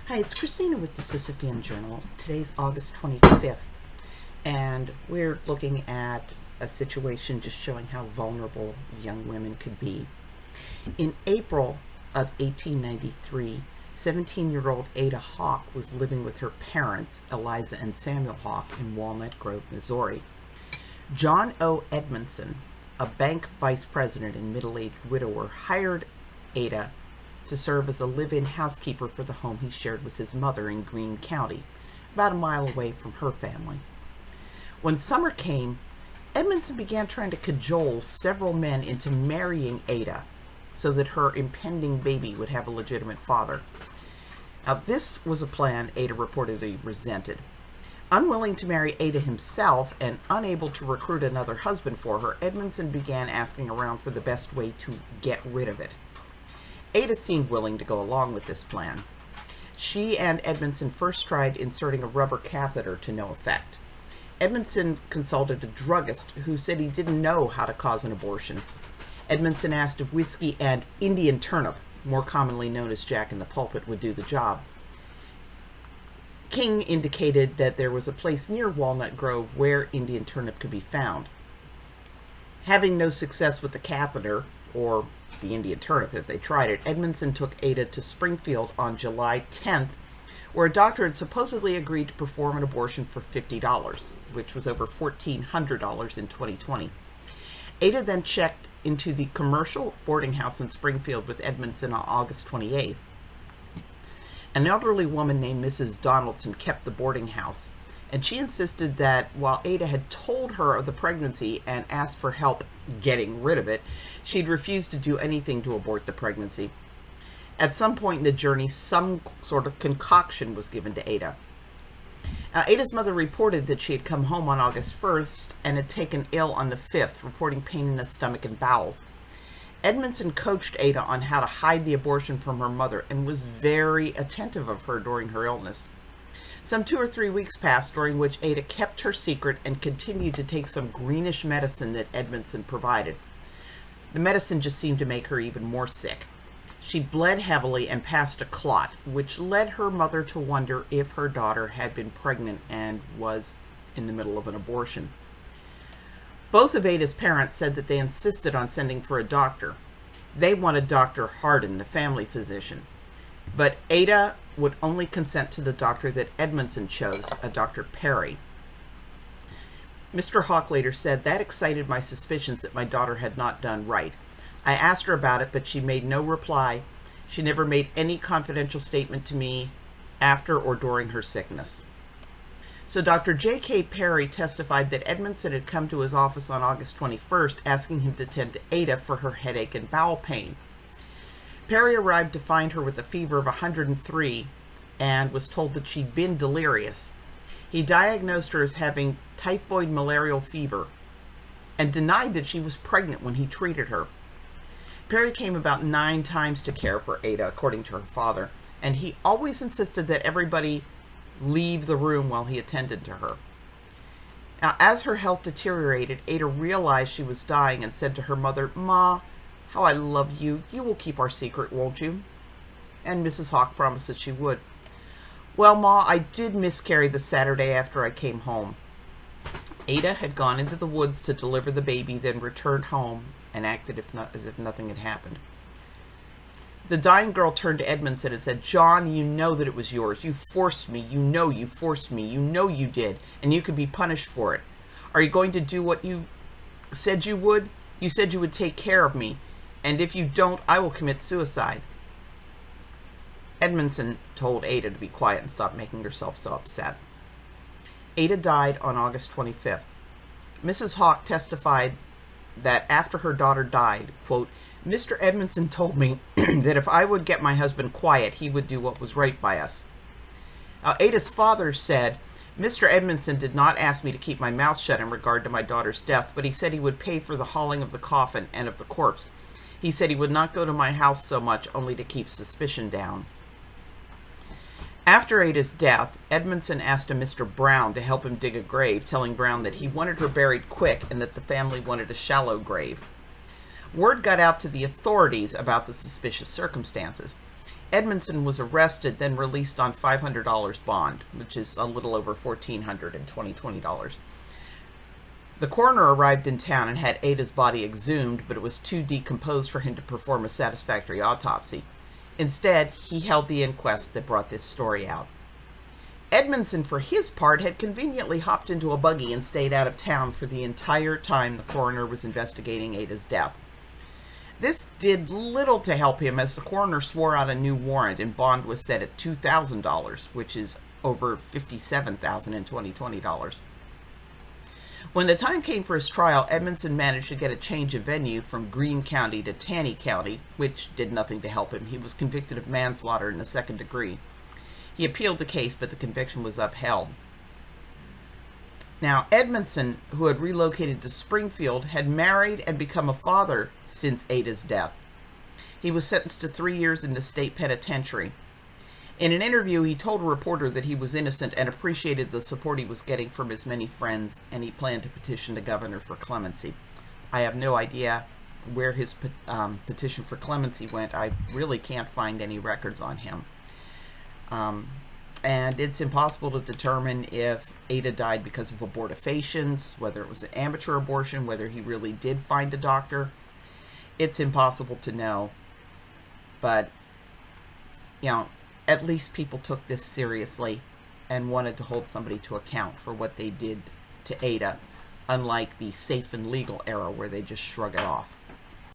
Hi, it's Christina with the Sisyphean Journal. Today's August 25th, and we're looking at a situation just showing how vulnerable young women could be. In April of 1893, 17-year-old Ada Hawk was living with her parents, Eliza and Samuel Hawk, in Walnut Grove, Missouri. John O. Edmondson, a bank vice president and middle-aged widower, hired Ada to serve as a live-in housekeeper for the home he shared with his mother in Greene County, about a mile away from her family. When summer came, Edmondson began trying to cajole several men into marrying Ada so that her impending baby would have a legitimate father. Now, this was a plan Ada reportedly resented. Unwilling to marry Ada himself and unable to recruit another husband for her, Edmondson began asking around for the best way to get rid of it. Ada seemed willing to go along with this plan. She and Edmondson first tried inserting a rubber catheter to no effect. Edmondson consulted a druggist who said he didn't know how to cause an abortion. Edmondson asked if whiskey and Indian turnip, more commonly known as Jack in the Pulpit, would do the job. King indicated that there was a place near Walnut Grove where Indian turnip could be found. Having no success with the catheter, or the Indian turnip if they tried it, Edmondson took Ada to Springfield on July 10th, where a doctor had supposedly agreed to perform an abortion for $50, which was over $1,400 in 2020. Ada then checked into the commercial boarding house in Springfield with Edmondson on August 28th. An elderly woman named Mrs. Donaldson kept the boarding house, and she insisted that while Ada had told her of the pregnancy and asked for help getting rid of it, she'd refused to do anything to abort the pregnancy. At some point in the journey, some sort of concoction was given to Ada. Ada's mother reported that she had come home on August 1st and had taken ill on the 5th, reporting pain in the stomach and bowels. Edmondson coached Ada on how to hide the abortion from her mother and was very attentive of her during her illness. Some 2 or 3 weeks passed, during which Ada kept her secret and continued to take some greenish medicine that Edmondson provided. The medicine just seemed to make her even more sick. She bled heavily and passed a clot, which led her mother to wonder if her daughter had been pregnant and was in the middle of an abortion. Both of Ada's parents said that they insisted on sending for a doctor. They wanted Dr. Hardin, the family physician. But Ada would only consent to the doctor that Edmondson chose, a Dr. Perry. Mr. Hawk later said, "That excited my suspicions that my daughter had not done right. I asked her about it, but she made no reply. She never made any confidential statement to me after or during her sickness." So Dr. J.K. Perry testified that Edmondson had come to his office on August 21st asking him to tend to Ada for her headache and bowel pain. Perry arrived to find her with a fever of 103 and was told that she'd been delirious. He diagnosed her as having typhoid malarial fever and denied that she was pregnant when he treated her. Perry came about 9 times to care for Ada, according to her father, and he always insisted that everybody leave the room while he attended to her. Now, as her health deteriorated, Ada realized she was dying and said to her mother, "Ma, how I love you. You will keep our secret, won't you?" And Mrs. Hawk promised that she would. "Well, Ma, I did miscarry the Saturday after I came home." Ada had gone into the woods to deliver the baby, then returned home and acted as if nothing had happened. The dying girl turned to Edmondson and said, "John, you know that it was yours. You forced me. You know you forced me. You know you did, and you could be punished for it. Are you going to do what you said you would? You said you would take care of me, and if you don't, I will commit suicide." Edmondson told Ada to be quiet and stop making herself so upset. Ada died on August 25th. Mrs. Hawk testified that after her daughter died, quote, "Mr. Edmondson told me that if I would get my husband quiet, he would do what was right by us." Ada's father said, "Mr. Edmondson did not ask me to keep my mouth shut in regard to my daughter's death, but he said he would pay for the hauling of the coffin and of the corpse. He said he would not go to my house so much, only to keep suspicion down." After Ada's death, Edmondson asked a Mr. Brown to help him dig a grave, telling Brown that he wanted her buried quick and that the family wanted a shallow grave. Word got out to the authorities about the suspicious circumstances. Edmondson was arrested, then released on $500 bond, which is a little over $1,400 in 2020 dollars. The coroner arrived in town and had Ada's body exhumed, but it was too decomposed for him to perform a satisfactory autopsy. Instead, he held the inquest that brought this story out. Edmondson, for his part, had conveniently hopped into a buggy and stayed out of town for the entire time the coroner was investigating Ada's death. This did little to help him, as the coroner swore out a new warrant and bond was set at $2,000, which is over $57,000 in 2020 dollars. When the time came for his trial, Edmondson managed to get a change of venue from Greene County to Taney County, which did nothing to help him. He was convicted of manslaughter in the second degree. He appealed the case, but the conviction was upheld. Now, Edmondson, who had relocated to Springfield, had married and become a father since Ada's death. He was sentenced to 3 years in the state penitentiary. In an interview, he told a reporter that he was innocent and appreciated the support he was getting from his many friends, and he planned to petition the governor for clemency. I have no idea where his petition for clemency went. I really can't find any records on him. And it's impossible to determine if Ada died because of abortifacients, whether it was an amateur abortion, whether he really did find a doctor. It's impossible to know. But, you know, at least people took this seriously and wanted to hold somebody to account for what they did to Ada, unlike the safe and legal era where they just shrug it off.